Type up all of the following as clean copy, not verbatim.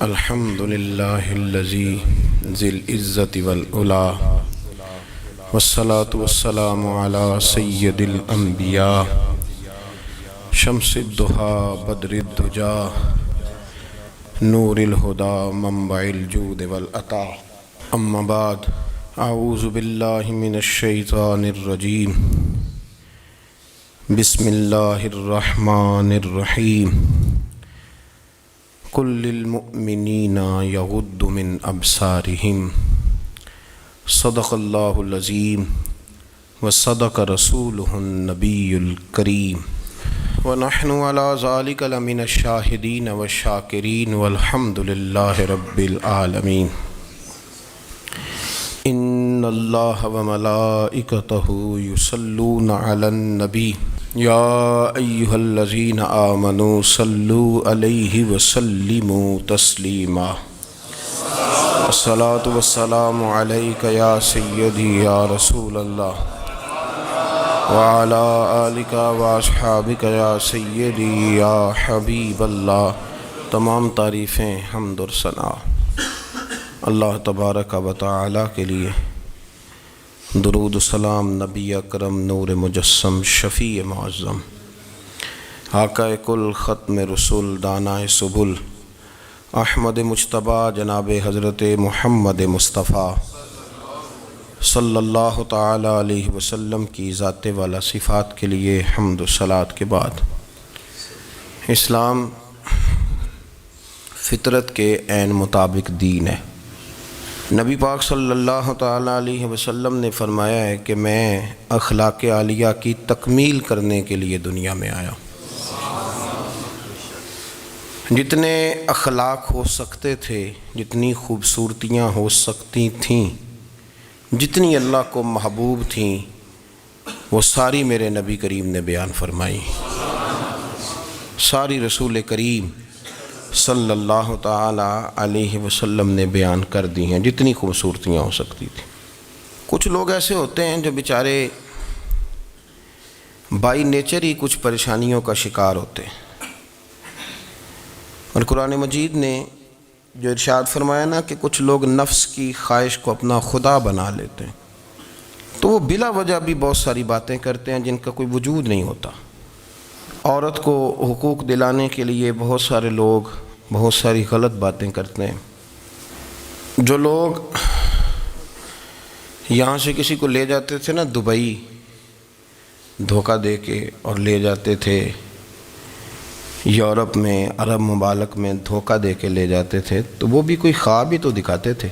الحمد للہ الذی ذی العزت والعلا والصلاة والسلام علی سید الانبیاء شمس الضحیٰ بدر الدجا نور الہدی منبع الجود والعطا اما بعد اعوذ باللہ من الشیطان الرجیم بسم اللہ الرحمن الرحیم قل للمؤمنین یغضوا من ابصارہم صدق اللہ العظیم وصدق رسولہ النبی الکریم ونحن علی ذلک لمن الشاہدین والشاکرین والحمد للہ رب العالمین ان اللہ وملائکتہ یصلون علی النبی یا ایہا الذین آمنوا صلوا علیہ وسلموا تسلیما الصلاة والسلام علیک یا سیدی یا رسول اللہ وعلی آلک واصحابک یا سیدی یا حبیب اللہ۔ تمام تعریفیں حمد و ثنا اللہ تبارک و تعالی کے لیے، درود و سلام نبی اکرم نور مجسم شفیع معظم آقا کل ختم رسول دانائے سبل احمد مجتبیٰ جناب حضرت محمد مصطفیٰ صلی اللہ تعالی علیہ وسلم کی ذات والا صفات کے لیے حمد و صلات کے بعد، اسلام فطرت کے عین مطابق دین ہے۔ نبی پاک صلی اللہ تعالی علیہ وسلم نے فرمایا ہے کہ میں اخلاق عالیہ کی تکمیل کرنے کے لیے دنیا میں آیا۔ جتنے اخلاق ہو سکتے تھے، جتنی خوبصورتیاں ہو سکتی تھیں، جتنی اللہ کو محبوب تھیں، وہ ساری میرے نبی کریم نے بیان فرمائی، ساری رسول کریم صلی اللہ تعالی علیہ وسلم نے بیان کر دی ہیں، جتنی خوبصورتیاں ہو سکتی تھیں۔ کچھ لوگ ایسے ہوتے ہیں جو بیچارے بائی نیچر ہی کچھ پریشانیوں کا شکار ہوتے ہیں، اور قرآن مجید نے جو ارشاد فرمایا نا کہ کچھ لوگ نفس کی خواہش کو اپنا خدا بنا لیتے ہیں، تو وہ بلا وجہ بھی بہت ساری باتیں کرتے ہیں جن کا کوئی وجود نہیں ہوتا۔ عورت کو حقوق دلانے کے لیے بہت سارے لوگ بہت ساری غلط باتیں کرتے ہیں۔ جو لوگ یہاں سے کسی کو لے جاتے تھے نا دبئی، دھوکہ دے کے اور لے جاتے تھے یورپ میں، عرب ممالک میں دھوکہ دے کے لے جاتے تھے، تو وہ بھی کوئی خواب ہی تو دکھاتے تھے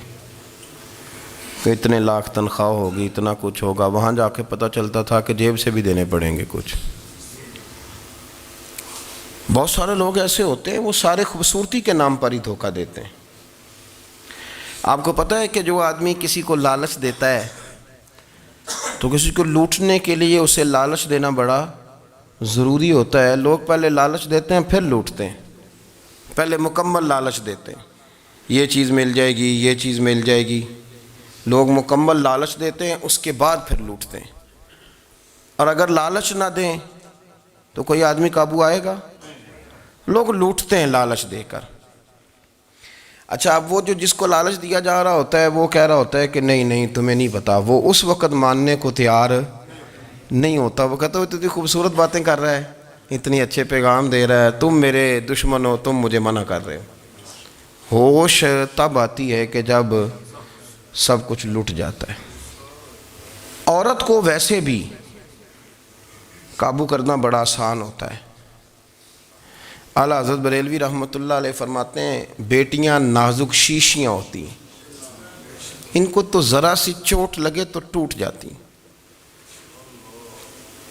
کہ اتنے لاکھ تنخواہ ہوگی، اتنا کچھ ہوگا۔ وہاں جا کے پتہ چلتا تھا کہ جیب سے بھی دینے پڑیں گے کچھ۔ بہت سارے لوگ ایسے ہوتے ہیں، وہ سارے خوبصورتی کے نام پر ہی دھوکہ دیتے ہیں۔ آپ کو پتہ ہے کہ جو آدمی کسی کو لالچ دیتا ہے تو کسی کو لوٹنے کے لیے اسے لالچ دینا بڑا ضروری ہوتا ہے۔ لوگ پہلے لالچ دیتے ہیں پھر لوٹتے ہیں، پہلے مکمل لالچ دیتے ہیں، یہ چیز مل جائے گی، یہ چیز مل جائے گی۔ لوگ مکمل لالچ دیتے ہیں، اس کے بعد پھر لوٹتے ہیں۔ اور اگر لالچ نہ دیں تو کوئی آدمی قابو آئے گا؟ لوگ لوٹتے ہیں لالچ دے کر۔ اچھا، اب وہ جو جس کو لالچ دیا جا رہا ہوتا ہے وہ کہہ رہا ہوتا ہے کہ نہیں نہیں تمہیں نہیں پتا، وہ اس وقت ماننے کو تیار نہیں ہوتا۔ وہ کہتا ہے اتنی خوبصورت باتیں کر رہا ہے، اتنی اچھے پیغام دے رہا ہے، تم میرے دشمن ہو، تم مجھے منع کر رہے ہو۔ ہوش تب آتی ہے کہ جب سب کچھ لٹ جاتا ہے۔ عورت کو ویسے بھی قابو کرنا بڑا آسان ہوتا ہے۔ اعلیٰ حضرت بریلوی رحمۃ اللہ علیہ فرماتے ہیں بیٹیاں نازک شیشیاں ہوتی ہیں، ان کو تو ذرا سی چوٹ لگے تو ٹوٹ جاتی ہیں۔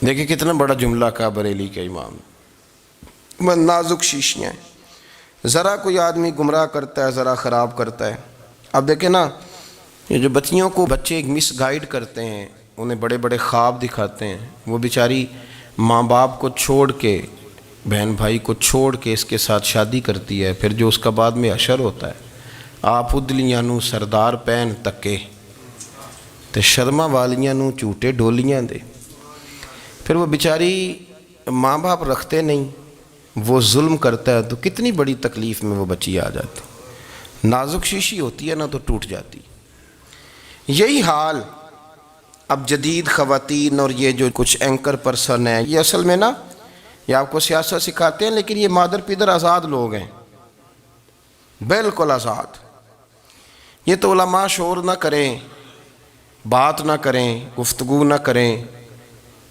دیکھیں کتنا بڑا جملہ کہا بریلی کے امام، نازک شیشیاں ہیں۔ ذرا کوئی آدمی گمراہ کرتا ہے، ذرا خراب کرتا ہے۔ اب دیکھیں نا، یہ جو بچیوں کو بچے مس گائیڈ کرتے ہیں، انہیں بڑے بڑے خواب دکھاتے ہیں، وہ بیچاری ماں باپ کو چھوڑ کے، بہن بھائی کو چھوڑ کے اس کے ساتھ شادی کرتی ہے، پھر جو اس کا بعد میں حشر ہوتا ہے، آپ ادلیاں نو سردار پہن تکے تے شرما والیاں نو جھوٹے ڈولیاں دے۔ پھر وہ بیچاری ماں باپ رکھتے نہیں، وہ ظلم کرتا ہے تو کتنی بڑی تکلیف میں وہ بچی آ جاتی۔ نازک شیشی ہوتی ہے نا تو ٹوٹ جاتی. یہی حال اب جدید خواتین اور یہ جو کچھ اینکر پرسن ہیں، یہ اصل میں نا یہ آپ کو سیاست سکھاتے ہیں، لیکن یہ مادر پیدر آزاد لوگ ہیں، بالکل آزاد. یہ تو علماء شور نہ کریں، بات نہ کریں، گفتگو نہ کریں،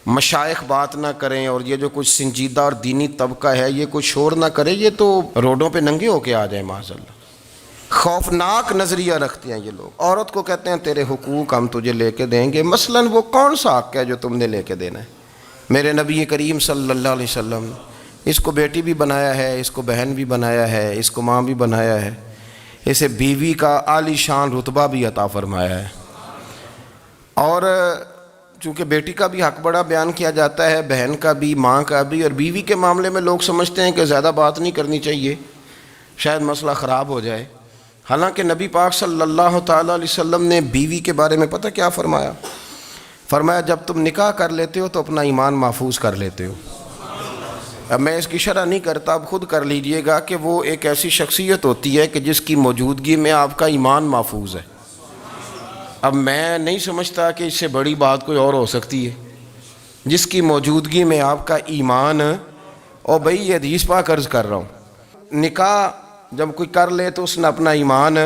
مشائخ بات نہ کریں، اور یہ جو کچھ سنجیدہ اور دینی طبقہ ہے یہ کچھ شور نہ کرے، یہ تو روڈوں پہ ننگے ہو کے آ جائیں معاذ اللہ. خوفناک نظریہ رکھتے ہیں یہ لوگ. عورت کو کہتے ہیں تیرے حقوق ہم تجھے لے کے دیں گے. مثلاً وہ کون سا حق ہے جو تم نے لے کے دینا ہے؟ میرے نبی کریم صلی اللہ علیہ وسلم اس کو بیٹی بھی بنایا ہے، اس کو بہن بھی بنایا ہے، اس کو ماں بھی بنایا ہے، اسے بیوی کا عالی شان رتبہ بھی عطا فرمایا ہے. اور چونکہ بیٹی کا بھی حق بڑا بیان کیا جاتا ہے، بہن کا بھی، ماں کا بھی. اور بیوی کے معاملے میں لوگ سمجھتے ہیں کہ زیادہ بات نہیں کرنی چاہیے، شاید مسئلہ خراب ہو جائے. حالانکہ نبی پاک صلی اللہ تعالیٰ علیہ وسلم نے بیوی کے بارے میں پتہ کیا فرمایا؟ فرمایا جب تم نکاح کر لیتے ہو تو اپنا ایمان محفوظ کر لیتے ہو. اب میں اس کی شرح نہیں کرتا، اب خود کر لیجئے گا کہ وہ ایک ایسی شخصیت ہوتی ہے کہ جس کی موجودگی میں آپ کا ایمان محفوظ ہے. اب میں نہیں سمجھتا کہ اس سے بڑی بات کوئی اور ہو سکتی ہے، جس کی موجودگی میں آپ کا ایمان. اور بھئی یہ حدیث پاک عرض کر رہا ہوں، نکاح جب کوئی کر لے تو اس نے اپنا ایمان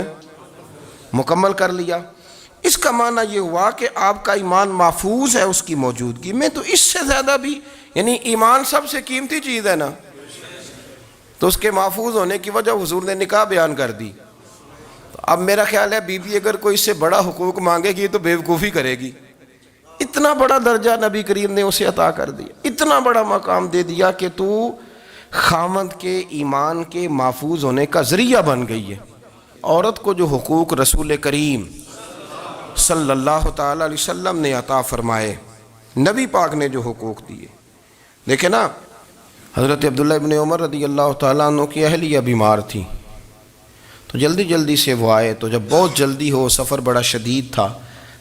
مکمل کر لیا. اس کا معنی یہ ہوا کہ آپ کا ایمان محفوظ ہے اس کی موجودگی میں. تو اس سے زیادہ بھی، یعنی ایمان سب سے قیمتی چیز ہے نا، تو اس کے محفوظ ہونے کی وجہ حضور نے نکاح بیان کر دی. اب میرا خیال ہے بیوی اگر کوئی اس سے بڑا حقوق مانگے گی تو بیوقوفی کرے گی. اتنا بڑا درجہ نبی کریم نے اسے عطا کر دیا، اتنا بڑا مقام دے دیا کہ تو خاوند کے ایمان کے محفوظ ہونے کا ذریعہ بن گئی ہے. عورت کو جو حقوق رسول کریم صلی اللہ تعالیٰ علیہ وسلم نے عطا فرمائے، نبی پاک نے جو حقوق دیے، دیکھیں نا، حضرت عبداللہ ابن عمر رضی اللہ تعالیٰ عنہ کی اہلیہ بیمار تھی تو جلدی سے وہ آئے. تو جب بہت جلدی ہو، سفر بڑا شدید تھا،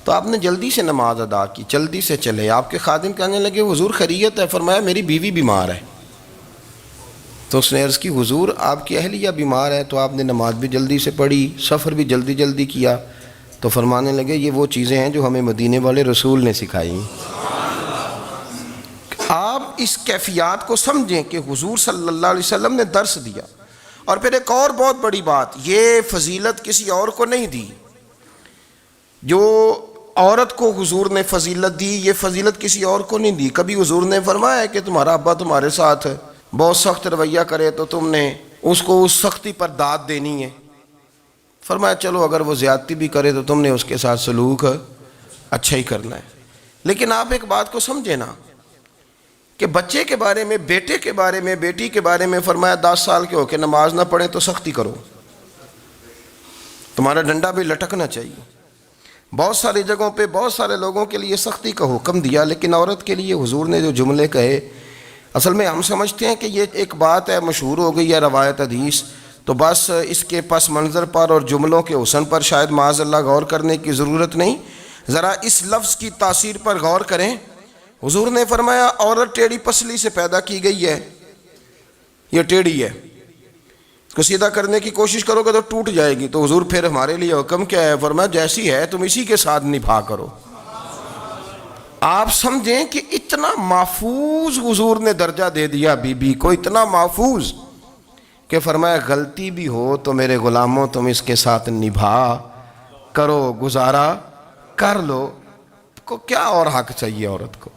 تو آپ نے جلدی سے نماز ادا کی، جلدی سے چلے. آپ کے خادم کہنے لگے حضور خیریت ہے؟ فرمایا میری بیوی بیمار ہے. تو اس نے عرض کی حضور آپ کی اہلیہ بیمار ہے. تو آپ نے نماز بھی جلدی سے پڑھی، سفر بھی جلدی کیا. تو فرمانے لگے یہ وہ چیزیں ہیں جو ہمیں مدینے والے رسول نے سکھائی. آپ اس کیفیات کو سمجھیں کہ حضور صلی اللہ علیہ وسلم نے درس دیا. اور پھر ایک اور بہت بڑی بات، یہ فضیلت کسی اور کو نہیں دی. جو عورت کو حضور نے فضیلت دی، یہ فضیلت کسی اور کو نہیں دی. کبھی حضور نے فرمایا کہ تمہارا ابا تمہارے ساتھ بہت سخت رویہ کرے تو تم نے اس کو اس سختی پر داد دینی ہے. فرمایا چلو اگر وہ زیادتی بھی کرے تو تم نے اس کے ساتھ سلوک اچھا ہی کرنا ہے. لیکن آپ ایک بات کو سمجھے نا کہ بچے کے بارے میں، بیٹے کے بارے میں، بیٹی کے بارے میں فرمایا 10 سال کے ہو کے نماز نہ پڑھیں تو سختی کرو، تمہارا ڈنڈا بھی لٹکنا چاہیے. بہت ساری جگہوں پہ بہت سارے لوگوں کے لیے سختی کا حکم دیا، لیکن عورت کے لیے حضور نے جو جملے کہے، اصل میں ہم سمجھتے ہیں کہ یہ ایک بات ہے، مشہور ہو گئی ہے روایت حدیث، تو بس اس کے پس منظر پر اور جملوں کے حسن پر شاید معاذ اللہ غور کرنے کی ضرورت نہیں. ذرا اس لفظ کی تاثیر پر غور کریں. حضور نے فرمایا عورت ٹیڑھی پسلی سے پیدا کی گئی ہے، یہ ٹیڑھی ہے، اس کو سیدھا کرنے کی کوشش کرو گے تو ٹوٹ جائے گی. تو حضور پھر ہمارے لیے حکم کیا ہے؟ فرمایا جیسی ہے تم اسی کے ساتھ نبھا کرو. آپ سمجھیں کہ اتنا محفوظ حضور نے درجہ دے دیا بی بی کو، اتنا محفوظ کہ فرمایا غلطی بھی ہو تو میرے غلاموں تم اس کے ساتھ نبھا کرو، گزارا کر لو. کو کیا اور حق چاہیے عورت کو،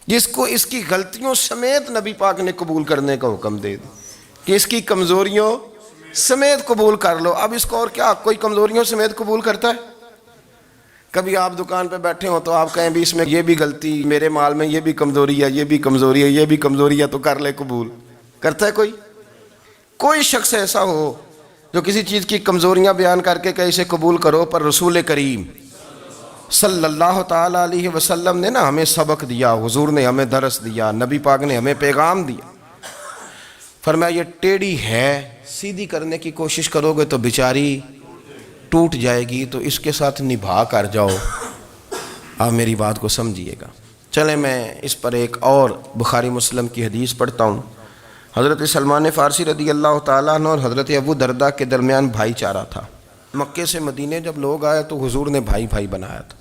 جس کو اس کی غلطیوں سمیت نبی پاک نے قبول کرنے کا حکم دے دی کہ اس کی کمزوریوں سمیت قبول کر لو. اب اس کو اور کیا کوئی کمزوریوں سمیت قبول کرتا ہے؟ کبھی آپ دکان پہ بیٹھے ہو تو آپ کہیں بھی اس میں یہ بھی غلطی، میرے مال میں یہ بھی کمزوری ہے، یہ بھی کمزوری ہے، یہ بھی کمزوری ہے، تو کر لے قبول. کرتا ہے کوئی؟ کوئی شخص ایسا ہو جو کسی چیز کی کمزوریاں بیان کر کے کہ اسے قبول کرو؟ پر رسول کریم صلی اللہ تعالیٰ علیہ وسلم نے نا ہمیں سبق دیا، حضور نے ہمیں درس دیا، نبی پاک نے ہمیں پیغام دیا. فرمایا یہ ٹیڑھی ہے، سیدھی کرنے کی کوشش کرو گے تو بیچاری ٹوٹ جائے گی، تو اس کے ساتھ نبھا کر جاؤ. آپ میری بات کو سمجھیے گا. چلیں میں اس پر ایک اور بخاری مسلم کی حدیث پڑھتا ہوں. حضرت سلمان فارسی رضی اللہ تعالیٰ عنہ اور حضرت ابو دردہ کے درمیان بھائی چارہ تھا۔ مکے سے مدینے جب لوگ آئے تو حضور نے بھائی بھائی بنایا تھا،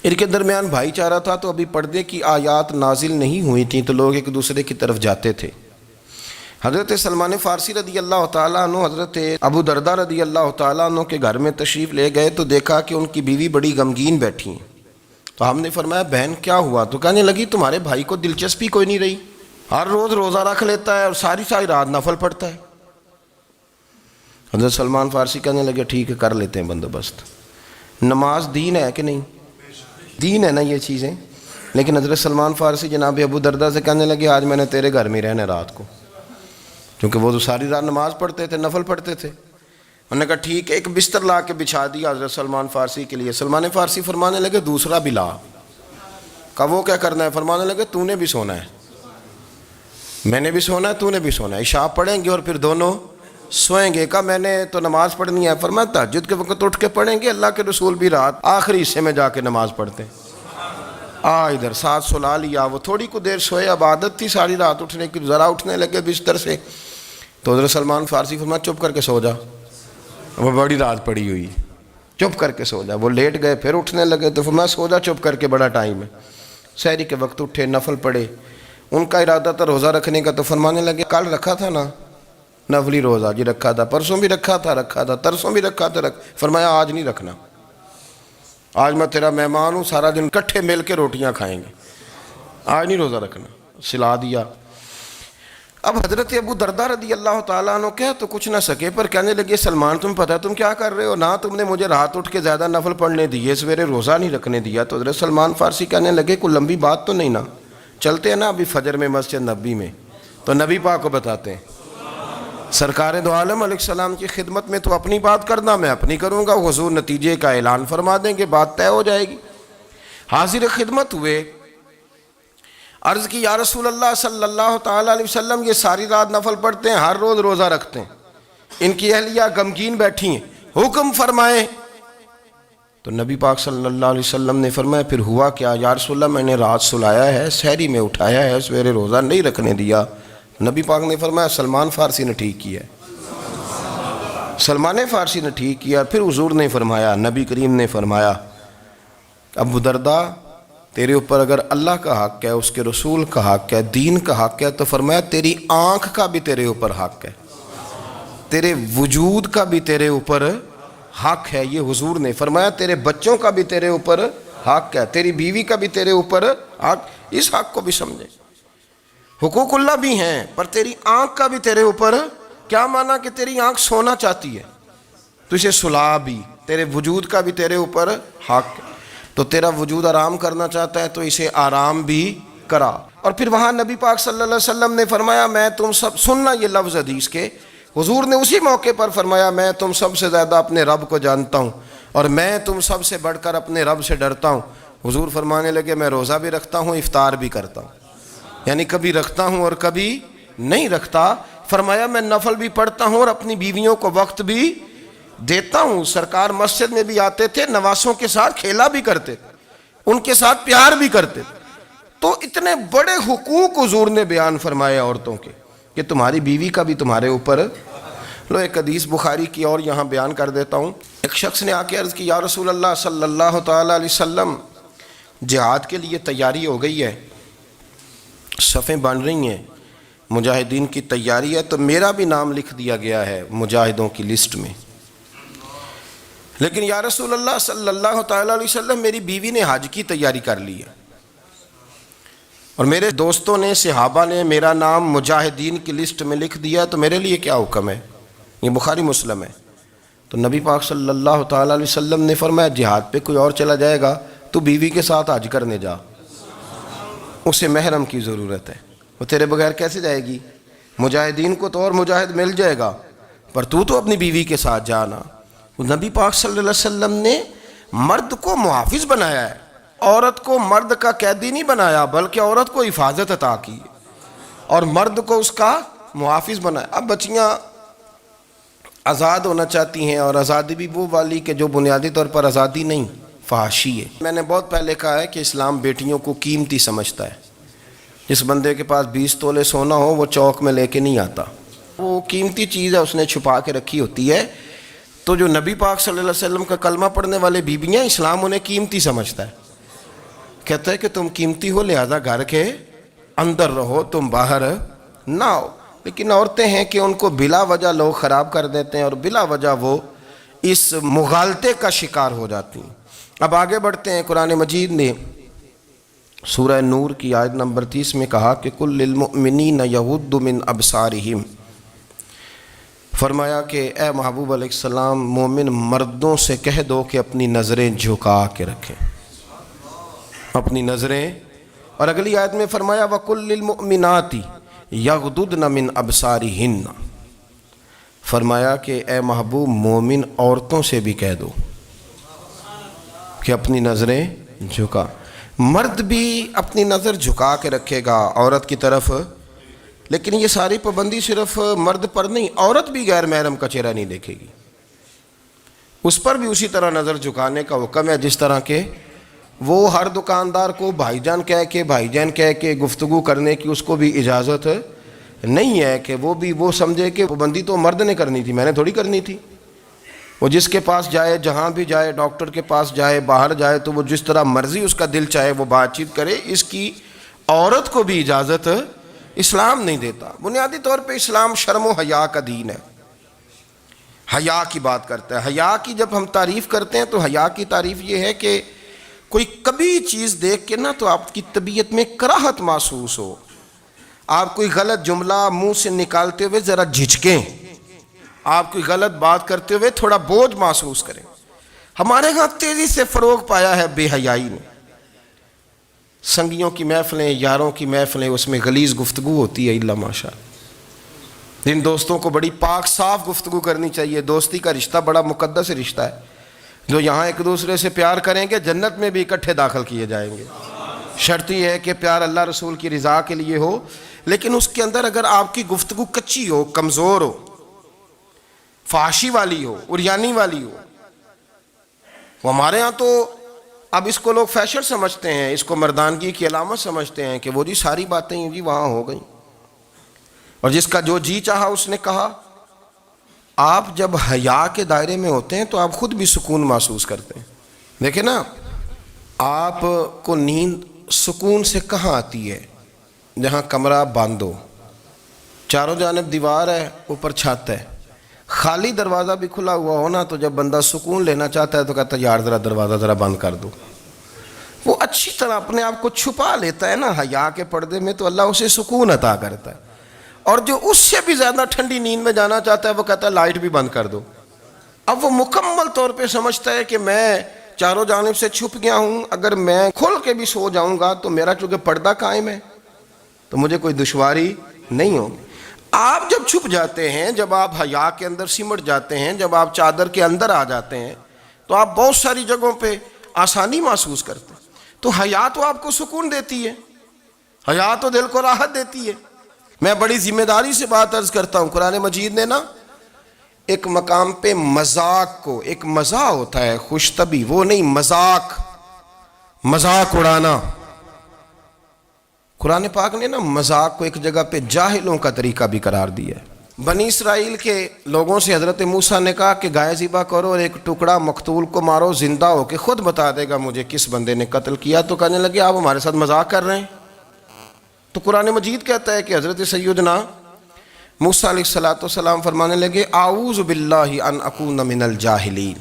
ان کے درمیان بھائی چارہ تھا، تو ابھی پردے کی آیات نازل نہیں ہوئی تھیں تو لوگ ایک دوسرے کی طرف جاتے تھے۔ حضرت سلمان فارسی رضی اللہ تعالیٰ عنہ حضرت ابو دردہ رضی اللہ تعالیٰ عنہ کے گھر میں تشریف لے گئے تو دیکھا کہ ان کی بیوی بڑی غمگین بیٹھی ہیں۔ تو ہم نے فرمایا بہن کیا ہوا؟ تو کہنے لگی تمہارے بھائی کو دلچسپی کوئی نہیں رہی، ہر روز روزہ رکھ لیتا ہے اور ساری رات نفل پڑھتا ہے۔ حضرت سلمان فارسی کہنے لگے ٹھیک ہے کر لیتے ہیں بندوبست۔ نماز دین ہے کہ نہیں؟ دین ہے نا یہ چیزیں۔ لیکن حضرت سلمان فارسی جناب ابو دردہ سے کہنے لگے آج میں نے تیرے گھر میں رہنا رات کو، کیونکہ وہ تو ساری رات نماز پڑھتے تھے، نفل پڑھتے تھے۔ انہوں نے کہا ٹھیک ہے، ایک بستر لا کے بچھا دیا حضرت سلمان فارسی کے لیے۔ سلمان فارسی فرمانے لگے دوسرا بھی لا۔ کہا وہ کیا کرنا ہے؟ فرمانے لگے تو نے بھی سونا ہے، میں نے بھی سونا ہے، تو نے بھی سونا ہے، عشاء پڑھیں گے اور پھر دونوں سوئیں گے۔ کہا میں نے تو نماز پڑھنی ہے۔ فرمایا تہجد کے وقت اٹھ کے پڑھیں گے، اللہ کے رسول بھی رات آخری حصے میں جا کے نماز پڑھتے ہیں۔ ادھر ساتھ سلا لیا، وہ تھوڑی کو دیر سوئے، اب عادت تھی ساری رات اٹھنے کی، ذرا اٹھنے لگے بستر سے تو حضرت سلمان فارسی فرمایا چپ کر کے سو جا، وہ بڑی رات پڑی ہوئی، چپ کر کے سو جا۔ وہ لیٹ گئے، پھر اٹھنے لگے تو فرمایا سو جا چپ کر کے، بڑا ٹائم ہے۔ سحری کے وقت اٹھے، نفل پڑھے، ان کا ارادہ تھا روزہ رکھنے کا، تو فرمانے لگے کل رکھا تھا نا نفلی روزہ؟ جی رکھا تھا۔ پرسوں بھی رکھا تھا، ترسوں بھی رکھا تھا۔ فرمایا آج نہیں رکھنا، آج میں تیرا مہمان ہوں، سارا دن کٹھے مل کے روٹیاں کھائیں گے، آج نہیں روزہ رکھنا، سلا دیا۔ اب حضرت ابو دردہ رضی اللہ تعالیٰ عنہ کہہ تو کچھ نہ سکے، پر کہنے لگے سلمان تم پتہ تم کیا کر رہے ہو؟ نہ تم نے مجھے رات اٹھ کے زیادہ نفل پڑھنے دیے، سویرے روزہ نہیں رکھنے دیا۔ تو حضرت سلمان فارسی کہنے لگے کوئی لمبی بات تو نہیں نا، چلتے ہیں نا ابھی فجر میں مسجد نبی میں، تو نبی پاک کو بتاتے ہیں سرکار دو عالم علیہ السلام کی خدمت میں تو اپنی بات کرنا، میں اپنی کروں گا، حضور نتیجے کا اعلان فرما دیں گے، بات طے ہو جائے گی۔ حاضر خدمت ہوئے، عرض کی یا رسول اللہ صلی اللہ تعالیٰ علیہ وسلم یہ ساری رات نفل پڑھتے ہیں، ہر روز روزہ رکھتے ہیں، ان کی اہلیہ غمگین بیٹھی ہیں، حکم فرمائیں۔ تو نبی پاک صلی اللہ علیہ وسلم نے فرمایا پھر ہوا کیا؟ یا رسول اللہ میں نے رات سلایا ہے، سحری میں اٹھایا ہے، سویرے روزہ نہیں رکھنے دیا۔ نبی پاک نے فرمایا سلمان فارسی نے ٹھیک کیا، سلمان فارسی نے ٹھیک کیا۔ پھر حضور نے فرمایا، نبی کریم نے فرمایا ابو دردہ تیرے اوپر اگر اللہ کا حق ہے، اس کے رسول کا حق ہے، دین کا حق ہے، تو فرمایا تیری آنکھ کا بھی تیرے اوپر حق ہے، تیرے وجود کا بھی تیرے اوپر حق ہے۔ یہ حضور نے فرمایا تیرے بچوں کا بھی تیرے اوپر حق ہے، تیری بیوی کا بھی تیرے اوپر حق۔ اس حق کو بھی سمجھے، حقوق اللہ بھی ہیں، پر تیری آنکھ کا بھی تیرے اوپر کیا مانا کہ تیری آنکھ سونا چاہتی ہے تو اسے سلا بھی، تیرے وجود کا بھی تیرے اوپر حق ہے، تو تیرا وجود آرام کرنا چاہتا ہے تو اسے آرام بھی کرا۔ اور پھر وہاں نبی پاک صلی اللہ علیہ وسلم نے فرمایا میں تم سب، سننا یہ لفظ حدیث کے، حضور نے اسی موقع پر فرمایا میں تم سب سے زیادہ اپنے رب کو جانتا ہوں اور میں تم سب سے بڑھ کر اپنے رب سے ڈرتا ہوں۔ حضور فرمانے لگے میں روزہ بھی رکھتا ہوں، افطار بھی کرتا ہوں، یعنی کبھی رکھتا ہوں اور کبھی نہیں رکھتا۔ فرمایا میں نفل بھی پڑھتا ہوں اور اپنی بیویوں کو وقت بھی دیتا ہوں۔ سرکار مسجد میں بھی آتے تھے، نواسوں کے ساتھ کھیلا بھی کرتے تھے، ان کے ساتھ پیار بھی کرتے تھے۔ تو اتنے بڑے حقوق حضور نے بیان فرمائے عورتوں کے کہ تمہاری بیوی کا بھی تمہارے اوپر۔ لو ایک حدیث بخاری کی اور یہاں بیان کر دیتا ہوں۔ ایک شخص نے آ کے عرض کی یا رسول اللہ صلی اللہ تعالیٰ علیہ وسلم جہاد کے لیے تیاری ہو گئی ہے، صفیں بن رہی ہیں، مجاہدین کی تیاری ہے، تو میرا بھی نام لکھ دیا گیا ہے مجاہدوں کی لسٹ میں، لیکن یا رسول اللہ صلی اللہ تعالیٰ علیہ وسلم میری بیوی نے حج کی تیاری کر لی ہے اور میرے دوستوں نے، صحابہ نے میرا نام مجاہدین کی لسٹ میں لکھ دیا، تو میرے لیے کیا حکم ہے؟ یہ بخاری مسلم ہے۔ تو نبی پاک صلی اللہ تعالیٰ علیہ وسلم نے فرمایا جہاد پہ کوئی اور چلا جائے گا تو بیوی کے ساتھ حج کرنے جا، اسے محرم کی ضرورت ہے، وہ تیرے بغیر کیسے جائے گی؟ مجاہدین کو تو اور مجاہد مل جائے گا، پر تو اپنی بیوی کے ساتھ جانا۔ نبی پاک صلی اللہ علیہ وسلم نے مرد کو محافظ بنایا ہے، عورت کو مرد کا قیدی نہیں بنایا، بلکہ عورت کو حفاظت عطا کی اور مرد کو اس کا محافظ بنایا۔ اب بچیاں آزاد ہونا چاہتی ہیں، اور آزادی بھی وہ والی کہ جو بنیادی طور پر آزادی نہیں، فحاشی ہے۔ میں نے بہت پہلے کہا ہے کہ اسلام بیٹیوں کو قیمتی سمجھتا ہے، جس بندے کے پاس 20 تولے سونا ہو وہ چوک میں لے کے نہیں آتا، وہ قیمتی چیز ہے، اس نے چھپا کے رکھی ہوتی ہے۔ تو جو نبی پاک صلی اللہ علیہ وسلم کا کلمہ پڑھنے والے بیویاں، اسلام انہیں قیمتی سمجھتا ہے، کہتا ہے کہ تم قیمتی ہو لہذا گھر کے اندر رہو، تم باہر نہ ہو۔ لیکن عورتیں ہیں کہ ان کو بلا وجہ لوگ خراب کر دیتے ہیں اور بلا وجہ وہ اس مغالطے کا شکار ہو جاتی ہیں۔ اب آگے بڑھتے ہیں۔ قرآن مجید نے سورہ نور کی آیت نمبر 30 میں کہا کہ کل للمؤمنین یغضوا من ابصارہم، فرمایا کہ اے محبوب علیہ السلام مومن مردوں سے کہہ دو کہ اپنی نظریں جھکا کے رکھیں، اپنی نظریں۔ اور اگلی آیت میں فرمایا وَقُلْ لِلْمُؤْمِنَاتِ یغضضن من ابصارہن، فرمایا کہ اے محبوب مومن عورتوں سے بھی کہہ دو کہ اپنی نظریں جھکا۔ مرد بھی اپنی نظر جھکا کے رکھے گا عورت کی طرف، لیکن یہ ساری پابندی صرف مرد پر نہیں، عورت بھی غیر محرم کا چہرہ نہیں دیکھے گی، اس پر بھی اسی طرح نظر جھکانے کا حکم ہے جس طرح کہ وہ ہر دکاندار کو بھائی جان کہہ کے گفتگو کرنے کی اس کو بھی اجازت نہیں ہے کہ وہ بھی وہ سمجھے کہ پابندی تو مرد نے کرنی تھی، میں نے تھوڑی کرنی تھی۔ وہ جس کے پاس جائے، جہاں بھی جائے، ڈاکٹر کے پاس جائے، باہر جائے، تو وہ جس طرح مرضی اس کا دل چاہے وہ بات چیت کرے، اس کی عورت کو بھی اجازت اسلام نہیں دیتا۔ بنیادی طور پہ اسلام شرم و حیا کا دین ہے، حیا کی بات کرتا ہے۔ حیا کی جب ہم تعریف کرتے ہیں تو حیا کی تعریف یہ ہے کہ کوئی کبھی چیز دیکھ کے نہ تو آپ کی طبیعت میں کراہت محسوس ہو، آپ کوئی غلط جملہ منہ سے نکالتے ہوئے ذرا جھجکیں، آپ کوئی غلط بات کرتے ہوئے تھوڑا بوجھ محسوس کریں۔ ہمارے ہاں تیزی سے فروغ پایا ہے بے حیائی نے، سنگیوں کی محفلیں، یاروں کی محفلیں، اس میں غلیظ گفتگو ہوتی ہے، الا ماشاء اللہ۔ جن دوستوں کو بڑی پاک صاف گفتگو کرنی چاہیے، دوستی کا رشتہ بڑا مقدس رشتہ ہے، جو یہاں ایک دوسرے سے پیار کریں گے جنت میں بھی اکٹھے داخل کیے جائیں گے۔ شرط یہ ہے کہ پیار اللہ رسول کی رضا کے لیے ہو، لیکن اس کے اندر اگر آپ کی گفتگو کچی ہو، کمزور ہو، فحاشی والی ہو، عریانی والی ہو، وہ ہمارے ہاں تو اب اس کو لوگ فیشن سمجھتے ہیں، اس کو مردانگی کی علامت سمجھتے ہیں کہ وہ جی ساری باتیں جی وہاں ہو گئیں اور جس کا جو جی چاہا اس نے کہا۔ آپ جب حیا کے دائرے میں ہوتے ہیں تو آپ خود بھی سکون محسوس کرتے ہیں۔ دیکھیں نا، آپ کو نیند سکون سے کہاں آتی ہے؟ جہاں کمرہ بند ہو، چاروں جانب دیوار ہے، اوپر چھت ہے، خالی دروازہ بھی کھلا ہوا ہونا تو جب بندہ سکون لینا چاہتا ہے تو کہتا ہے یار ذرا دروازہ ذرا بند کر دو۔ وہ اچھی طرح اپنے آپ کو چھپا لیتا ہے نا حیا کے پردے میں، تو اللہ اسے سکون عطا کرتا ہے۔ اور جو اس سے بھی زیادہ ٹھنڈی نیند میں جانا چاہتا ہے وہ کہتا ہے لائٹ بھی بند کر دو۔ اب وہ مکمل طور پہ سمجھتا ہے کہ میں چاروں جانب سے چھپ گیا ہوں، اگر میں کھل کے بھی سو جاؤں گا تو میرا چونکہ پردہ قائم ہے تو مجھے کوئی دشواری نہیں ہوگی۔ آپ جب چھپ جاتے ہیں، جب آپ حیا کے اندر سمٹ جاتے ہیں، جب آپ چادر کے اندر آ جاتے ہیں تو آپ بہت ساری جگہوں پہ آسانی محسوس کرتے ہیں۔ تو حیا تو آپ کو سکون دیتی ہے، حیا تو دل کو راحت دیتی ہے۔ میں بڑی ذمہ داری سے بات عرض کرتا ہوں، قرآن مجید نے نا ایک مقام پہ مذاق کو، ایک مزاح ہوتا ہے خوش طبی، وہ نہیں، مذاق اڑانا، قرآن پاک نے نا مذاق کو ایک جگہ پہ جاہلوں کا طریقہ بھی قرار دیا ہے۔ بنی اسرائیل کے لوگوں سے حضرت موسیٰ نے کہا کہ گائے ذبح کرو اور ایک ٹکڑا مقتول کو مارو، زندہ ہو کے خود بتا دے گا مجھے کس بندے نے قتل کیا۔ تو کہنے لگے آپ ہمارے ساتھ مذاق کر رہے ہیں۔ تو قرآن مجید کہتا ہے کہ حضرت سیدنا موسیٰ علیہ السلام فرمانے لگے اعوذ باللہ ان اکون من الجاہلین،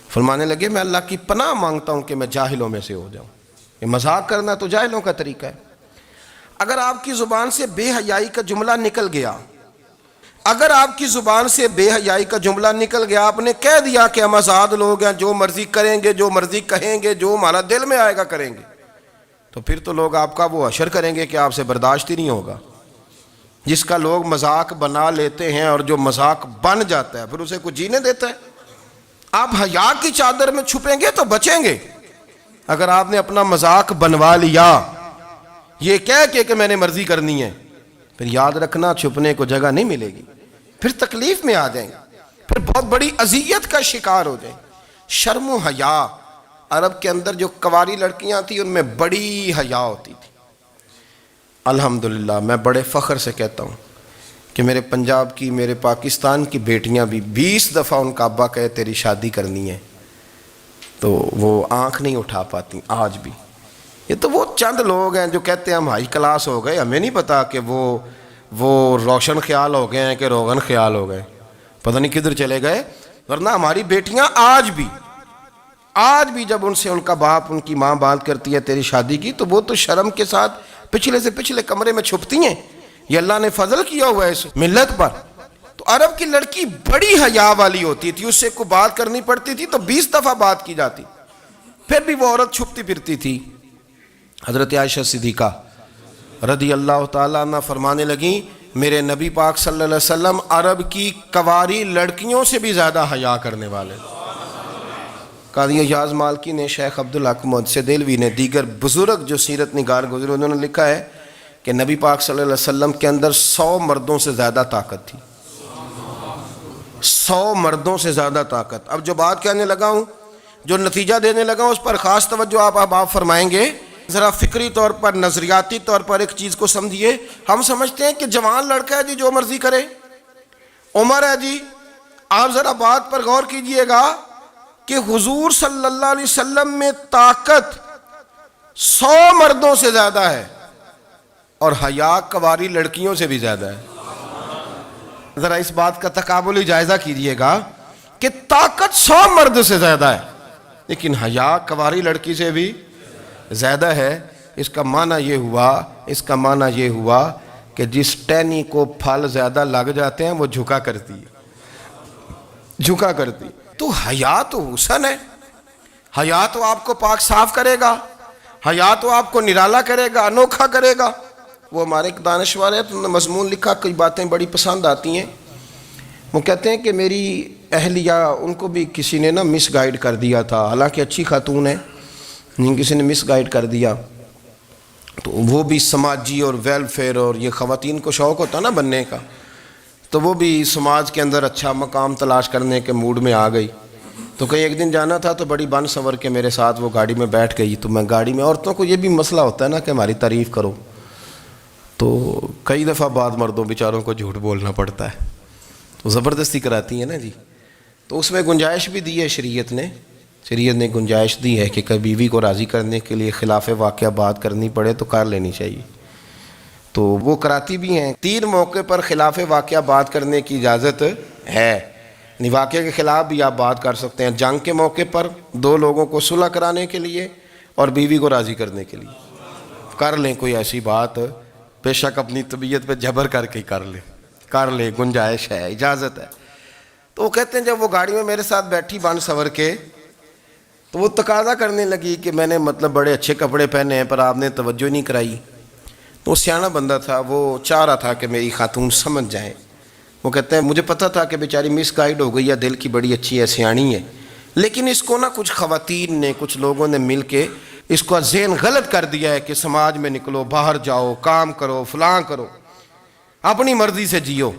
فرمانے لگے میں اللہ کی پناہ مانگتا ہوں کہ میں جاہلوں میں سے ہو جاؤں۔ یہ مذاق کرنا تو جاہلوں کا طریقہ ہے۔ اگر آپ کی زبان سے بے حیائی کا جملہ نکل گیا، اگر آپ کی زبان سے بے حیائی کا جملہ نکل گیا، آپ نے کہہ دیا کہ ہم آزاد لوگ ہیں، جو مرضی کریں گے، جو مرضی کہیں گے، جو ہمارا دل میں آئے گا کریں گے، تو پھر تو لوگ آپ کا وہ حشر کریں گے کہ آپ سے برداشت ہی نہیں ہوگا۔ جس کا لوگ مذاق بنا لیتے ہیں اور جو مذاق بن جاتا ہے پھر اسے کوئی جینے دیتا ہے؟ آپ حیا کی چادر میں چھپیں گے تو بچیں گے۔ اگر آپ نے اپنا مذاق بنوا لیا یہ کہہ کے کہ میں نے مرضی کرنی ہے، پھر یاد رکھنا چھپنے کو جگہ نہیں ملے گی، پھر تکلیف میں آ جائیں گے، پھر بہت بڑی اذیت کا شکار ہو جائیں۔ شرم و حیا، عرب کے اندر جو کنواری لڑکیاں تھیں ان میں بڑی حیا ہوتی تھی۔ الحمدللہ میں بڑے فخر سے کہتا ہوں کہ میرے پنجاب کی، میرے پاکستان کی بیٹیاں بھی 20 دفعہ ان کا ابا کہے تیری شادی کرنی ہے تو وہ آنکھ نہیں اٹھا پاتی آج بھی۔ یہ تو وہ چند لوگ ہیں جو کہتے ہیں ہم ہائی کلاس ہو گئے، ہمیں نہیں پتا کہ وہ روشن خیال ہو گئے ہیں کہ روغن خیال ہو گئے، پتہ نہیں کدھر چلے گئے۔ ورنہ ہماری بیٹیاں آج بھی جب ان سے ان کا باپ، ان کی ماں بات کرتی ہے تیری شادی کی، تو وہ تو شرم کے ساتھ پچھلے سے پچھلے کمرے میں چھپتی ہیں۔ یہ اللہ نے فضل کیا ہوا ہے اس ملت پر۔ تو عرب کی لڑکی بڑی حیا والی ہوتی تھی، اس سے کوئی بات کرنی پڑتی تھی تو 20 دفعہ بات کی جاتی، پھر بھی وہ عورت چھپتی پھرتی تھی۔ حضرت عائشہ صدیقہ رضی اللہ تعالیٰ عنہ فرمانے لگیں میرے نبی پاک صلی اللہ علیہ وسلم عرب کی کواری لڑکیوں سے بھی زیادہ حیا کرنے والے۔ قاضی اعجاز مالکی نے، شیخ عبدالحق محدث دہلوی نے، دیگر بزرگ جو سیرت نگار گزرے انہوں نے لکھا ہے کہ نبی پاک صلی اللہ علیہ وسلم کے اندر 100 مردوں سے زیادہ طاقت تھی، 100 مردوں سے زیادہ طاقت۔ اب جو بات کہنے لگا ہوں، جو نتیجہ دینے لگا ہوں، اس پر خاص توجہ آپ فرمائیں گے۔ ذرا فکری طور پر، نظریاتی طور پر ایک چیز کو سمجھیے۔ ہم سمجھتے ہیں کہ جوان لڑکا ہے جی جو مرضی کرے، عمر ہے جی۔ آپ ذرا بات پر غور کیجئے گا کہ حضور صلی اللہ علیہ وسلم میں طاقت 100 مردوں سے زیادہ ہے اور حیا کواری لڑکیوں سے بھی زیادہ ہے۔ ذرا اس بات کا تقابلی جائزہ کیجئے گا کہ طاقت 100 مرد سے زیادہ ہے لیکن حیا کواری لڑکی سے بھی زیادہ ہے۔ اس کا معنی یہ ہوا کہ جس ٹہنی کو پھل زیادہ لگ جاتے ہیں وہ جھکا کرتی۔ تو حیا تو حسن ہے، حیا تو آپ کو پاک صاف کرے گا، حیا تو آپ کو نرالا کرے گا، انوکھا کرے گا۔ وہ ہمارے ایک دانشور ہے، تو مضمون لکھا، کئی باتیں بڑی پسند آتی ہیں۔ وہ کہتے ہیں کہ میری اہلیہ، ان کو بھی کسی نے مس گائیڈ کر دیا تھا، حالانکہ اچھی خاتون ہے، کسی نے مس گائیڈ کر دیا۔ تو وہ بھی سماجی اور ویلفیئر، اور یہ خواتین کو شوق ہوتا نا بننے کا، تو وہ بھی سماج کے اندر اچھا مقام تلاش کرنے کے موڈ میں آ گئی۔ تو کہیں ایک دن جانا تھا تو بڑی بن سنور کے میرے ساتھ وہ گاڑی میں بیٹھ گئی۔ تو میں گاڑی میں، عورتوں کو یہ بھی مسئلہ ہوتا ہے نا کہ ہماری تعریف کرو، تو کئی دفعہ بعض مردوں بیچاروں کو جھوٹ بولنا پڑتا ہے، تو زبردستی کراتی ہیں نا جی۔ تو اس میں گنجائش بھی دی ہے شریعت نے گنجائش دی ہے کہ کبھی بیوی کو راضی کرنے کے لیے خلاف واقعہ بات کرنی پڑے تو کر لینی چاہیے، تو وہ کراتی بھی ہیں۔ 3 موقع پر خلاف واقعہ بات کرنے کی اجازت ہے، یعنی واقعہ کے خلاف بھی آپ بات کر سکتے ہیں۔ جنگ کے موقع پر 2 لوگوں کو صلح کرانے کے لیے اور بیوی کو راضی کرنے کے لیے کر لیں کوئی ایسی بات، بے شک اپنی طبیعت پہ جبر کر کے کر لیں، گنجائش ہے، اجازت ہے۔ تو وہ کہتے ہیں جب وہ گاڑی میں میرے ساتھ بیٹھی بن سنور کے، تو وہ تقاضا کرنے لگی کہ میں نے بڑے اچھے کپڑے پہنے ہیں پر آپ نے توجہ نہیں کرائی۔ تو وہ سیاںا بندہ تھا، وہ چاہ رہا تھا کہ میری خاتون سمجھ جائیں۔ وہ کہتے ہیں مجھے پتہ تھا کہ بیچاری مس گائیڈ ہو گئی ہے، دل کی بڑی اچھی ہے، سیاਣੀ ہے، لیکن اس کو کچھ خواتین نے، کچھ لوگوں نے مل کے اس کو ذہن غلط کر دیا ہے کہ سماج میں نکلو، باہر جاؤ، کام کرو، فلاں کرو، اپنی مرضی سے جیو۔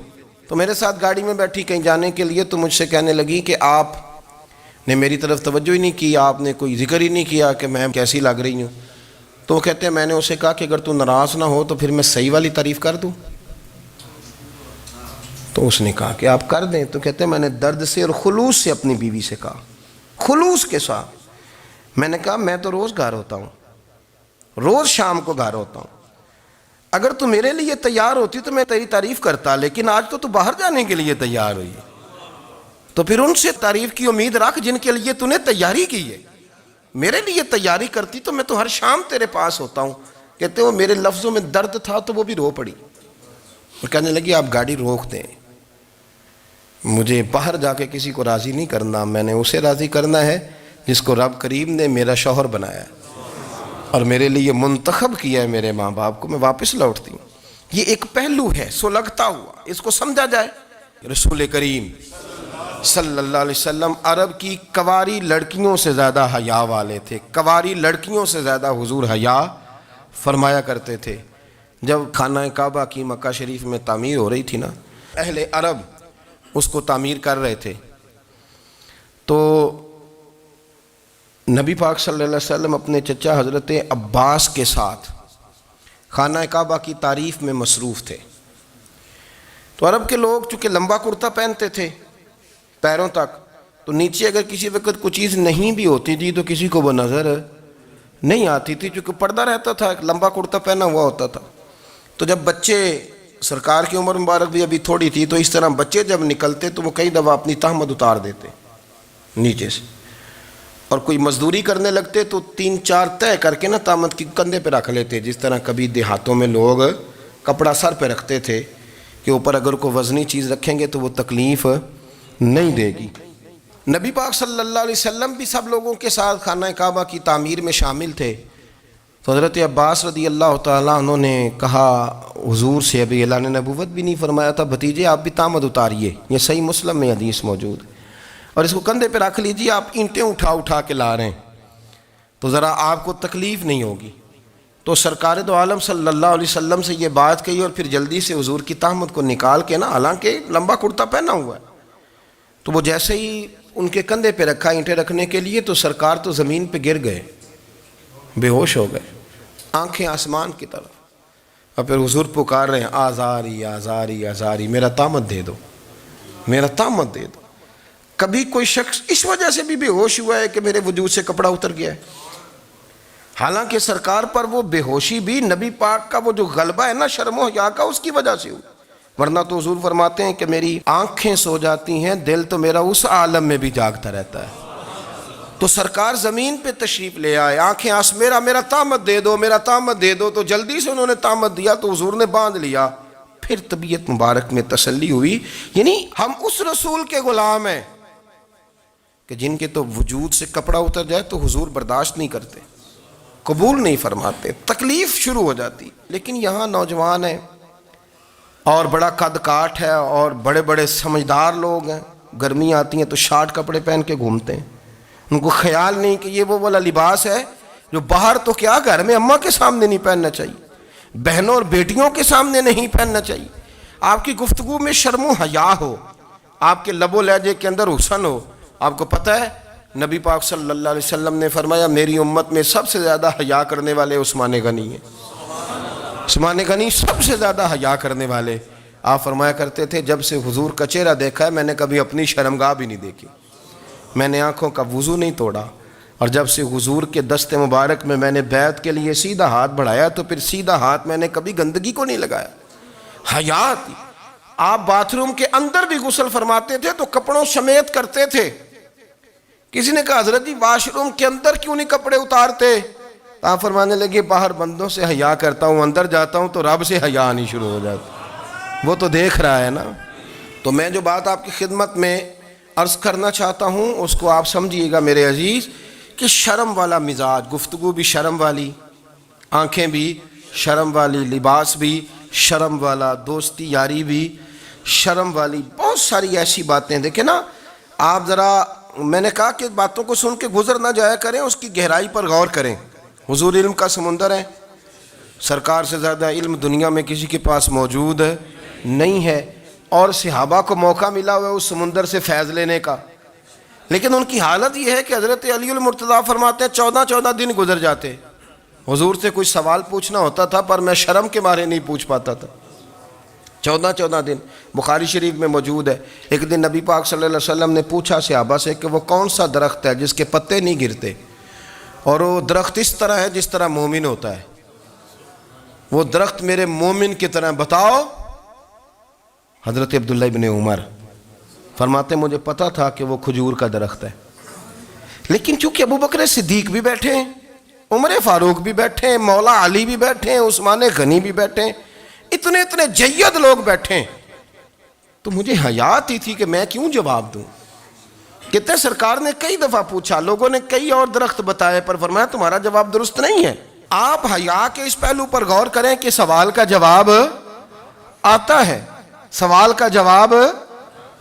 تو میرے ساتھ گاڑی میں بیٹھی کہیں جانے کے لیے، تو مجھ سے کہنے لگی کہ آپ نے میری طرف توجہ ہی نہیں کی، آپ نے کوئی ذکر ہی نہیں کیا کہ میں کیسی لگ رہی ہوں۔ تو وہ کہتے ہیں میں نے اسے کہا کہ اگر تو ناراض نہ ہو تو پھر میں صحیح والی تعریف کر دوں۔ تو اس نے کہا کہ آپ کر دیں۔ تو کہتے ہیں میں نے درد سے اور خلوص سے اپنی بیوی سے کہا، خلوص کے ساتھ میں نے کہا میں تو روز گھر ہوتا ہوں، روز شام کو گھر ہوتا ہوں، اگر تو میرے لیے تیار ہوتی تو میں تیری تعریف کرتا، لیکن آج تو باہر جانے کے لیے تیار ہوئی، تو پھر ان سے تعریف کی امید رکھ جن کے لیے تو نے تیاری کی ہے۔ میرے لیے تیاری کرتی تو میں تو ہر شام تیرے پاس ہوتا ہوں۔ کہتے وہ میرے لفظوں میں درد تھا تو وہ بھی رو پڑی، اور کہنے لگی آپ گاڑی روک دیں، مجھے باہر جا کے کسی کو راضی نہیں کرنا، میں نے اسے راضی کرنا ہے جس کو رب کریم نے میرا شوہر بنایا ہے اور میرے لیے منتخب کیا ہے میرے ماں باپ کو، میں واپس لوٹتی ہوں۔ یہ ایک پہلو ہے سلگتا ہوا، اس کو سمجھا جائے۔ رسول کریم صلی اللہ علیہ وسلم عرب کی کواری لڑکیوں سے زیادہ حیا والے تھے، کواری لڑکیوں سے زیادہ حضور حیا فرمایا کرتے تھے۔ جب خانہ کعبہ کی مکہ شریف میں تعمیر ہو رہی تھی نا، اہل عرب اس کو تعمیر کر رہے تھے، تو نبی پاک صلی اللہ علیہ وسلم اپنے چچا حضرت عباس کے ساتھ خانہ کعبہ کی تعریف میں مصروف تھے۔ تو عرب کے لوگ چونکہ لمبا کرتا پہنتے تھے پیروں تک، تو نیچے اگر کسی وقت کوئی چیز نہیں بھی ہوتی تھی تو کسی کو وہ نظر نہیں آتی تھی، چونکہ پردہ رہتا تھا، ایک لمبا کرتا پہنا ہوا ہوتا تھا۔ تو جب بچے، سرکار کی عمر مبارک بھی ابھی تھوڑی تھی، تو اس طرح بچے جب نکلتے تو وہ کئی دفعہ اپنی تہمد اتار دیتے نیچے سے، اور کوئی مزدوری کرنے لگتے تو 3-4 طے کر کے نا تہمد کی کندھے پہ رکھ لیتے، جس طرح کبھی دیہاتوں میں لوگ کپڑا سر پہ رکھتے تھے کہ اوپر اگر کوئی وزنی چیز رکھیں گے تو وہ تکلیف نہیں دے گی۔ نبی پاک صلی اللہ علیہ وسلم بھی سب لوگوں کے ساتھ خانہ کعبہ کی تعمیر میں شامل تھے۔ تو حضرت عباس رضی اللہ تعالیٰ عنہ نے کہا حضور سے، ابھی اعلان نبوت بھی نہیں فرمایا تھا، بھتیجے آپ بھی تہمد اتاریے، یہ صحیح مسلم میں حدیث موجود ہے، اور اس کو کندھے پہ رکھ لیجیے، آپ اینٹیں اٹھا اٹھا کے لا رہے ہیں تو ذرا آپ کو تکلیف نہیں ہوگی۔ تو سرکار دو عالم صلی اللہ علیہ وسلم سے یہ بات کہی، اور پھر جلدی سے حضور کی تہمد کو نکال کے نا، حالانکہ لمبا کرتا پہنا ہوا ہے، تو وہ جیسے ہی ان کے کندھے پہ رکھا اینٹیں رکھنے کے لیے، تو سرکار تو زمین پہ گر گئے، بے ہوش ہو گئے، آنکھیں آسمان کی طرف، اور پھر حضور پکار رہے ہیں آزاری آزاری آزاری، میرا تہمد دے دو، میرا تہمد دے دو۔ کبھی کوئی شخص اس وجہ سے بھی بے ہوش ہوا ہے کہ میرے وجود سے کپڑا اتر گیا ہے؟ حالانکہ سرکار پر وہ بے ہوشی بھی نبی پاک کا وہ جو غلبہ ہے نا شرم و حیا کا، اس کی وجہ سے ہوئی، ورنہ تو حضور فرماتے ہیں کہ میری آنکھیں سو جاتی ہیں، دل تو میرا اس عالم میں بھی جاگتا رہتا ہے۔ تو سرکار زمین پہ تشریف لے آئے، آنکھیں میرا تہمد دے دو، میرا تہمد دے دو، تو جلدی سے انہوں نے تہمد دیا، تو حضور نے باندھ لیا۔ پھر طبیعت مبارک میں تسلی ہوئی، یعنی ہم اس رسول کے غلام ہیں کہ جن کے تو وجود سے کپڑا اتر جائے تو حضور برداشت نہیں کرتے، قبول نہیں فرماتے، تکلیف شروع ہو جاتی۔ لیکن یہاں نوجوان ہیں اور بڑا قد کاٹ ہے اور بڑے بڑے سمجھدار لوگ ہیں، گرمی آتی ہیں تو شارٹ کپڑے پہن کے گھومتے ہیں، ان کو خیال نہیں کہ یہ وہ والا لباس ہے جو باہر تو کیا گھر میں اماں کے سامنے نہیں پہننا چاہیے، بہنوں اور بیٹیوں کے سامنے نہیں پہننا چاہیے۔ آپ کی گفتگو میں شرم و حیا ہو، آپ کے لب و لہجے کے اندر حسن ہو۔ آپ کو پتہ ہے نبی پاک صلی اللہ علیہ وسلم نے فرمایا میری امت میں سب سے زیادہ حیا کرنے والے عثمان غنی ہیں، عثمان غنی سب سے زیادہ حیا کرنے والے۔ آپ فرمایا کرتے تھے جب سے حضور کا چہرہ دیکھا ہے میں نے کبھی اپنی شرمگاہ بھی نہیں دیکھی، میں نے آنکھوں کا وضو نہیں توڑا، اور جب سے حضور کے دست مبارک میں نے بیعت کے لیے سیدھا ہاتھ بڑھایا تو پھر سیدھا ہاتھ میں نے کبھی گندگی کو نہیں لگایا۔ حیات، آپ باتھ روم کے اندر بھی غسل فرماتے تھے تو کپڑوں سمیت کرتے تھے۔ کسی نے کہا حضرت جی واش روم کے اندر کیوں نہیں کپڑے اتارتے؟ آپ فرمانے لگے باہر بندوں سے حیا کرتا ہوں، اندر جاتا ہوں تو رب سے حیا نہیں شروع ہو جاتی، وہ تو دیکھ رہا ہے نا۔ تو میں جو بات آپ کی خدمت میں عرض کرنا چاہتا ہوں اس کو آپ سمجھیے گا میرے عزیز، کہ شرم والا مزاج، گفتگو بھی شرم والی، آنکھیں بھی شرم والی، لباس بھی شرم والا، دوستی یاری بھی شرم والی، بہت ساری ایسی باتیں۔ دیکھیں نا آپ ذرا، میں نے کہا کہ باتوں کو سن کے گزر نہ جایا کریں، اس کی گہرائی پر غور کریں۔ حضور علم کا سمندر ہے، سرکار سے زیادہ علم دنیا میں کسی کے پاس موجود نہیں ہے، اور صحابہ کو موقع ملا ہوا ہے اس سمندر سے فیض لینے کا، لیکن ان کی حالت یہ ہے کہ حضرت علی المرتضیٰ فرماتے ہیں 14 دن گزر جاتے، حضور سے کوئی سوال پوچھنا ہوتا تھا پر میں شرم کے مارے نہیں پوچھ پاتا تھا۔ 14 دن بخاری شریف میں موجود ہے۔ ایک دن نبی پاک صلی اللہ علیہ وسلم نے پوچھا صحابہ سے کہ وہ کون سا درخت ہے جس کے پتے نہیں گرتے، اور وہ درخت اس طرح ہے جس طرح مومن ہوتا ہے، وہ درخت میرے مومن کی طرح بتاؤ۔ حضرت عبداللہ ابن عمر فرماتے مجھے پتا تھا کہ وہ کھجور کا درخت ہے، لیکن چونکہ ابو بکر صدیق بھی بیٹھے ہیں، عمر فاروق بھی بیٹھے ہیں، مولا علی بھی بیٹھے ہیں، عثمان غنی بھی بیٹھے ہیں، اتنے جید لوگ بیٹھے ہیں، تو مجھے حیا آتی تھی کہ میں کیوں جواب دوں۔ کہتے ہیں سرکار نے کئی دفعہ پوچھا، لوگوں نے کئی اور درخت بتائے، پر فرمایا تمہارا جواب درست نہیں ہے۔ آپ حیا کے اس پہلو پر غور کریں کہ سوال کا جواب آتا ہے، سوال کا جواب،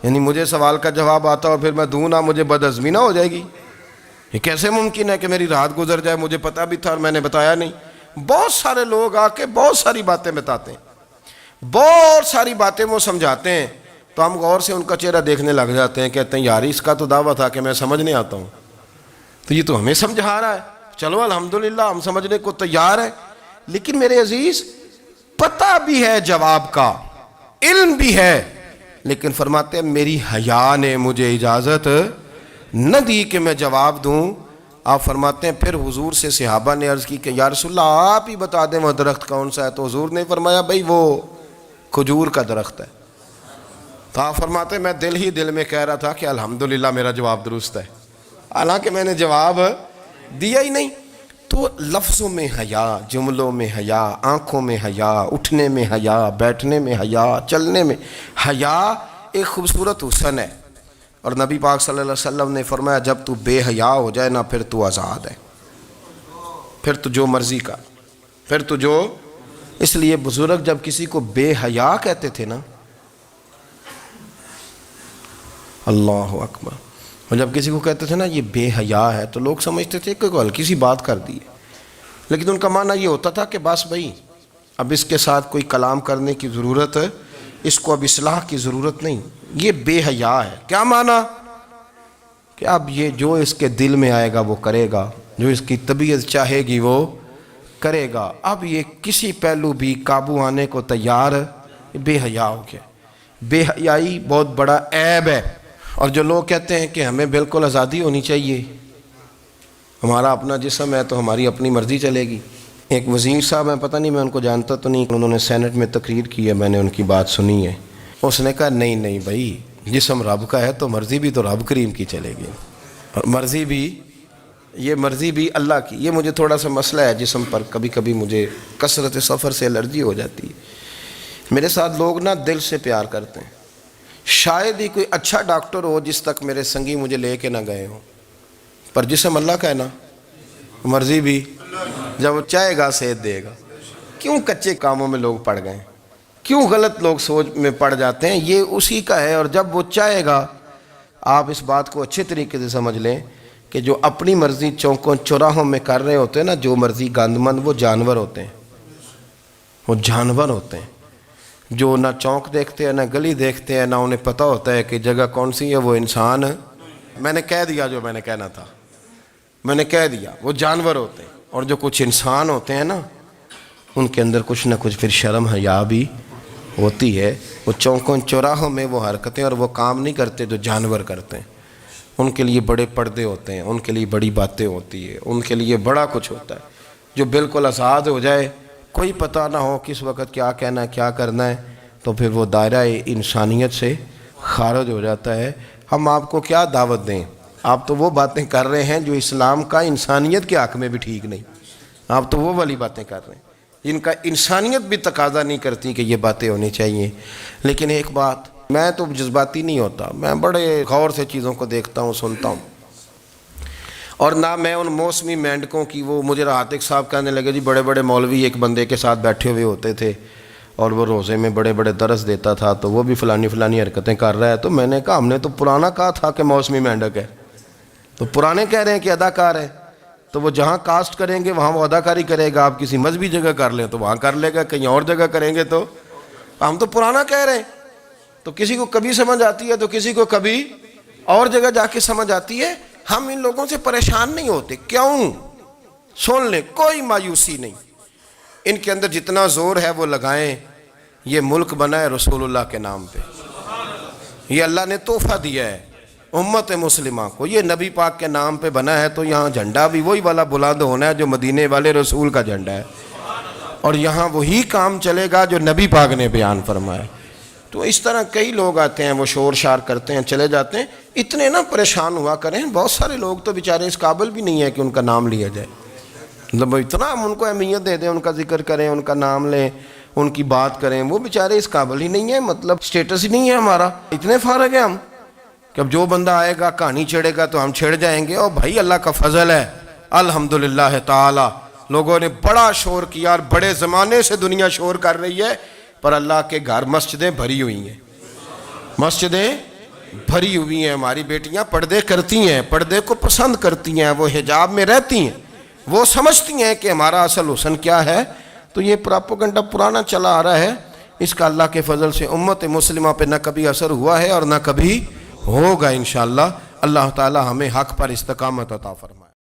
یعنی مجھے سوال کا جواب آتا اور پھر میں دوں نہ، مجھے بدعزمی نہ ہو جائے گی؟ یہ کیسے ممکن ہے کہ میری رات گزر جائے، مجھے پتا بھی تھا اور میں نے بتایا نہیں؟ بہت سارے لوگ آ کے بہت ساری باتیں بتاتے ہیں، بہت ساری باتیں وہ سمجھاتے ہیں، تو ہم غور سے ان کا چہرہ دیکھنے لگ جاتے ہیں، کہتے ہیں یار اس کا تو دعویٰ تھا کہ میں سمجھنے آتا ہوں، تو یہ تو ہمیں سمجھا رہا ہے، چلو الحمدللہ ہم سمجھنے کو تیار ہیں۔ لیکن میرے عزیز پتہ بھی ہے جواب کا، علم بھی ہے، لیکن فرماتے ہیں میری حیا نے مجھے اجازت نہ دی کہ میں جواب دوں۔ آپ فرماتے ہیں پھر حضور سے صحابہ نے عرض کی کہ یا رسول اللہ آپ ہی بتا دیں وہ درخت کون سا ہے، تو حضور نے فرمایا بھئی وہ کھجور کا درخت ہے۔ تو آپ فرماتے ہیں میں دل میں کہہ رہا تھا کہ الحمدللہ میرا جواب درست ہے، حالانکہ میں نے جواب دیا ہی نہیں۔ تو لفظوں میں حیا، جملوں میں حیا، آنکھوں میں حیا، اٹھنے میں حیا، بیٹھنے میں حیا، چلنے میں حیا ایک خوبصورت حسن ہے۔ اور نبی پاک صلی اللہ علیہ وسلم نے فرمایا جب تو بے حیا ہو جائے نا پھر تو آزاد ہے، پھر تو جو مرضی کا، پھر تو جو۔ اس لیے بزرگ جب کسی کو بے حیا کہتے تھے نا، اللہ اکبر، اور جب کسی کو کہتے تھے نا یہ بے حیا ہے تو لوگ سمجھتے تھے کہ ہلکی سی بات کر دی ہے، لیکن ان کا معنی یہ ہوتا تھا کہ بس بھائی اب اس کے ساتھ کوئی کلام کرنے کی ضرورت ہے، اس کو اب اصلاح کی ضرورت نہیں، یہ بے حیا ہے۔ کیا معنی؟ کہ اب یہ جو اس کے دل میں آئے گا وہ کرے گا، جو اس کی طبیعت چاہے گی وہ کرے گا، اب یہ کسی پہلو بھی قابو آنے کو تیار، بے حیا ہو گیا۔ بے حیائی بہت بڑا عیب ہے۔ اور جو لوگ کہتے ہیں کہ ہمیں بالکل آزادی ہونی چاہیے، ہمارا اپنا جسم ہے تو ہماری اپنی مرضی چلے گی۔ ایک وزیر صاحب ہیں، پتہ نہیں میں ان کو جانتا تو نہیں، انہوں نے سینٹ میں تقریر کی ہے، میں نے ان کی بات سنی ہے۔ اس نے کہا نہیں بھائی، جسم رب کا ہے تو مرضی بھی تو رب کریم کی چلے گی، اور مرضی بھی اللہ کی۔ یہ مجھے تھوڑا سا مسئلہ ہے جسم پر، کبھی کبھی مجھے کثرت سفر سے الرجی ہو جاتی ہے۔ میرے ساتھ لوگ نا دل سے پیار کرتے ہیں، شاید ہی کوئی اچھا ڈاکٹر ہو جس تک میرے سنگی مجھے لے کے نہ گئے ہوں، پر جسم اللہ کا ہے نا، مرضی بھی جب وہ چاہے گا صحت دے گا۔ کیوں کچے کاموں میں لوگ پڑ گئے، کیوں غلط لوگ سوچ میں پڑ جاتے ہیں؟ یہ اسی کا ہے، اور جب وہ چاہے گا، آپ اس بات کو اچھے طریقے سے سمجھ لیں کہ جو اپنی مرضی چوکوں چوراہوں میں کر رہے ہوتے ہیں نا، جو مرضی گاندمند، وہ جانور ہوتے ہیں، وہ جانور ہوتے ہیں جو نہ چونک دیکھتے ہیں، نہ گلی دیکھتے ہیں، نہ انہیں پتہ ہوتا ہے کہ جگہ کون سی ہے۔ وہ انسان، میں نے کہہ دیا جو میں نے کہنا تھا، میں نے کہہ دیا، وہ جانور ہوتے ہیں۔ اور جو کچھ انسان ہوتے ہیں نا، ان کے اندر کچھ نہ کچھ پھر شرم حیا بھی ہوتی ہے۔ وہ چوکوں چوراہوں میں وہ حرکتیں اور وہ کام نہیں کرتے جو جانور کرتے ہیں۔ ان کے لیے بڑے پردے ہوتے ہیں، ان کے لیے بڑی باتیں ہوتی ہے، ان کے لیے بڑا کچھ ہوتا ہے۔ جو بالکل آزاد ہو جائے، کوئی پتہ نہ ہو کس وقت کیا کہنا ہے، کیا کرنا ہے، تو پھر وہ دائرہ انسانیت سے خارج ہو جاتا ہے۔ ہم آپ کو کیا دعوت دیں؟ آپ تو وہ باتیں کر رہے ہیں جو اسلام کا انسانیت کے حق میں بھی ٹھیک نہیں، آپ تو وہ والی باتیں کر رہے ہیں جن کا انسانیت بھی تقاضا نہیں کرتی کہ یہ باتیں ہونی چاہیے۔ لیکن ایک بات، میں تو جذباتی نہیں ہوتا، میں بڑے غور سے چیزوں کو دیکھتا ہوں، سنتا ہوں، اور نہ میں ان موسمی مینڈکوں کی۔ وہ مجھے عاتق صاحب کہنے لگے جی بڑے بڑے مولوی ایک بندے کے ساتھ بیٹھے ہوئے ہوتے تھے اور وہ روزے میں بڑے بڑے درس دیتا تھا، تو وہ بھی فلانی حرکتیں کر رہا ہے۔ تو میں نے کہا ہم نے تو پرانا کہا تھا کہ موسمی مینڈک ہے، تو پرانے کہہ رہے ہیں کہ اداکار ہے، تو وہ جہاں کاسٹ کریں گے وہاں وہ اداکاری کرے گا۔ آپ کسی مذہبی جگہ کر لیں تو وہاں کر لے گا، کہیں اور جگہ کریں گے تو ہم تو پرانا کہہ رہے ہیں۔ تو کسی کو کبھی سمجھ آتی ہے تو کسی کو کبھی اور جگہ جا کے سمجھ آتی ہے۔ ہم ان لوگوں سے پریشان نہیں ہوتے، کیوں؟ سن لیں، کوئی مایوسی نہیں، ان کے اندر جتنا زور ہے وہ لگائیں۔ یہ ملک بنا ہے رسول اللہ کے نام پہ، یہ اللہ نے تحفہ دیا ہے امت مسلمہ کو، یہ نبی پاک کے نام پہ بنا ہے، تو یہاں جھنڈا بھی وہی والا بلند ہونا ہے جو مدینے والے رسول کا جھنڈا ہے، اور یہاں وہی کام چلے گا جو نبی پاک نے بیان فرمایا۔ تو اس طرح کئی لوگ آتے ہیں، وہ شور شار کرتے ہیں، چلے جاتے ہیں۔ اتنے نہ پریشان ہوا کریں، بہت سارے لوگ تو بیچارے اس قابل بھی نہیں ہے کہ ان کا نام لیا جائے، مطلب اتنا ہم ان کو اہمیت دے دیں، ان کا ذکر کریں، ان کا نام لیں، ان کی بات کریں، وہ بیچارے اس قابل ہی نہیں ہے، مطلب سٹیٹس ہی نہیں ہے ہمارا، اتنے فارغ ہیں ہم کہ اب جو بندہ آئے گا کہانی چھیڑے گا تو ہم چھیڑ جائیں گے۔ اور بھائی اللہ کا فضل ہے الحمدللہ تعالی، لوگوں نے بڑا شور کیا، اور بڑے زمانے سے دنیا شور کر رہی ہے، پر اللہ کے گھر مسجدیں بھری ہوئی ہیں، مسجدیں بھری ہوئی ہیں۔ ہماری بیٹیاں پردے کرتی ہیں، پردے کو پسند کرتی ہیں، وہ حجاب میں رہتی ہیں، وہ سمجھتی ہیں کہ ہمارا اصل حسن کیا ہے۔ تو یہ پراپوگنڈا پرانا چلا آ رہا ہے، اس کا اللہ کے فضل سے امت مسلمہ پہ نہ کبھی اثر ہوا ہے اور نہ کبھی ہوگا انشاءاللہ۔ اللہ تعالی ہمیں حق پر استقامت عطا فرمائے۔